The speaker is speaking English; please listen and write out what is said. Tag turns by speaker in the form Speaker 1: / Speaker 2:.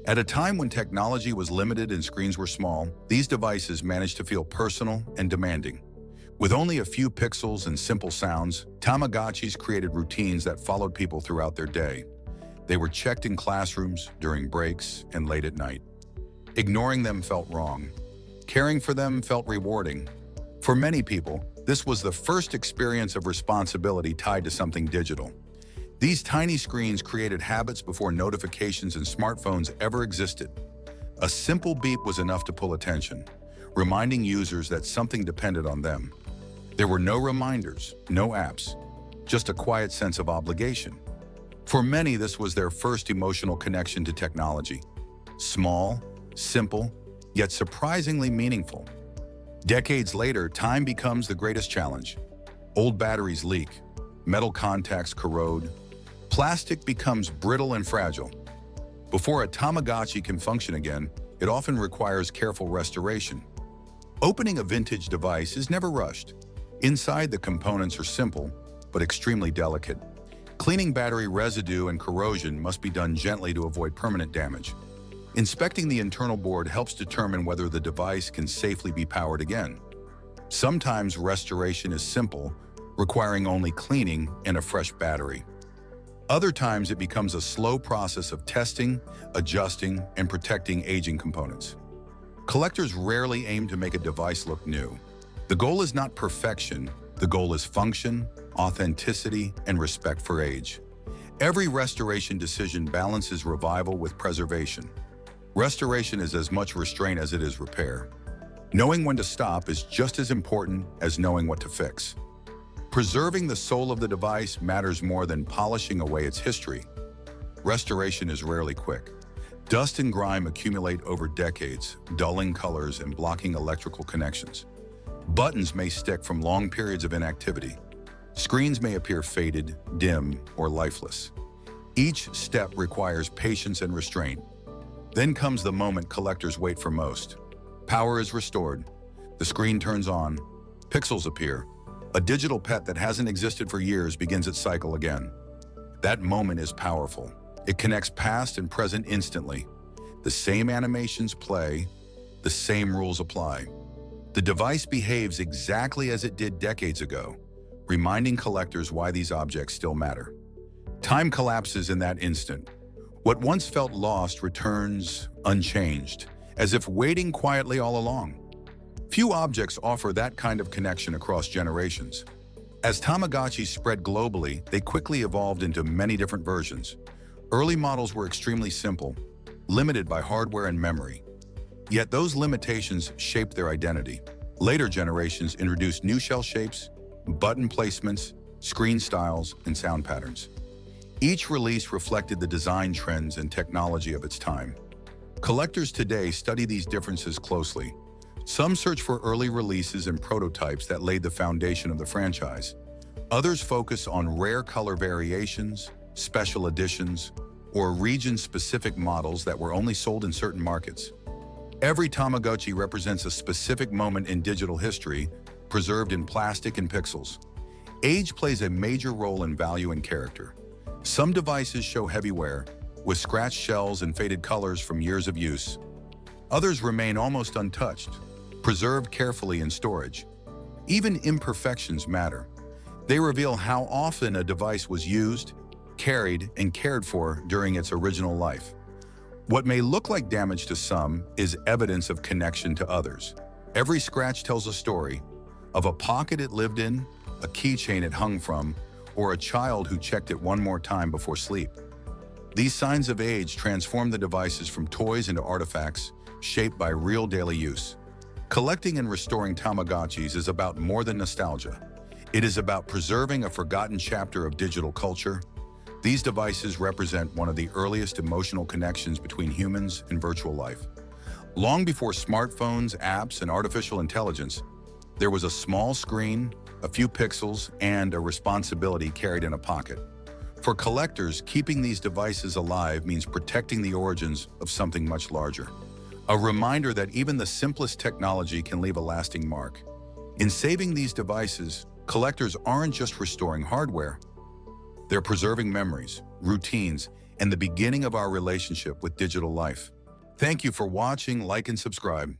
Speaker 1: At a time when technology was limited and screens were small, these devices managed to feel personal and demanding. With only a few pixels and simple sounds, Tamagotchis created routines that followed people throughout their day. They were checked in classrooms, during breaks, and late at night. Ignoring them felt wrong. Caring for them felt rewarding. For many people, this was the first experience of responsibility tied to something digital. These tiny screens created habits before notifications and smartphones ever existed. A simple beep was enough to pull attention, reminding users that something depended on them. There were no reminders, no apps, just a quiet sense of obligation. For many, this was their first emotional connection to technology. Small, simple, yet surprisingly meaningful. Decades later, time becomes the greatest challenge. Old batteries leak, metal contacts corrode, plastic becomes brittle and fragile. Before a Tamagotchi can function again, it often requires careful restoration. Opening a vintage device is never rushed. Inside, the components are simple, but extremely delicate. Cleaning battery residue and corrosion must be done gently to avoid permanent damage. Inspecting the internal board helps determine whether the device can safely be powered again. Sometimes restoration is simple, requiring only cleaning and a fresh battery. Other times it becomes a slow process of testing, adjusting, and protecting aging components. Collectors rarely aim to make a device look new. The goal is not perfection, the goal is function, authenticity, and respect for age. Every restoration decision balances revival with preservation. Restoration is as much restraint as it is repair. Knowing when to stop is just as important as knowing what to fix. Preserving the soul of the device matters more than polishing away its history. Restoration is rarely quick. Dust and grime accumulate over decades, dulling colors and blocking electrical connections. Buttons may stick from long periods of inactivity. Screens may appear faded, dim, or lifeless. Each step requires patience and restraint. Then comes the moment collectors wait for most. Power is restored. The screen turns on. Pixels appear. A digital pet that hasn't existed for years begins its cycle again. That moment is powerful. It connects past and present instantly. The same animations play, the same rules apply. The device behaves exactly as it did decades ago, reminding collectors why these objects still matter. Time collapses in that instant. What once felt lost returns unchanged, as if waiting quietly all along. Few objects offer that kind of connection across generations. As Tamagotchis spread globally, they quickly evolved into many different versions. Early models were extremely simple, limited by hardware and memory. Yet those limitations shaped their identity. Later generations introduced new shell shapes, button placements, screen styles, and sound patterns. Each release reflected the design trends and technology of its time. Collectors today study these differences closely. Some search for early releases and prototypes that laid the foundation of the franchise. Others focus on rare color variations, special editions, or region-specific models that were only sold in certain markets. Every Tamagotchi represents a specific moment in digital history, preserved in plastic and pixels. Age plays a major role in value and character. Some devices show heavy wear, with scratched shells and faded colors from years of use. Others remain almost untouched, preserved carefully in storage. Even imperfections matter. They reveal how often a device was used, carried, and cared for during its original life. What may look like damage to some is evidence of connection to others. Every scratch tells a story of a pocket it lived in, a keychain it hung from, or a child who checked it one more time before sleep. These signs of age transform the devices from toys into artifacts shaped by real daily use. Collecting and restoring Tamagotchis is about more than nostalgia. It is about preserving a forgotten chapter of digital culture. These devices represent one of the earliest emotional connections between humans and virtual life. Long before smartphones, apps, and artificial intelligence, there was a small screen, a few pixels, and a responsibility carried in a pocket. For collectors, keeping these devices alive means protecting the origins of something much larger. A reminder that even the simplest technology can leave a lasting mark. In saving these devices, collectors aren't just restoring hardware. They're preserving memories, routines, and the beginning of our relationship with digital life. Thank you for watching, like, and subscribe.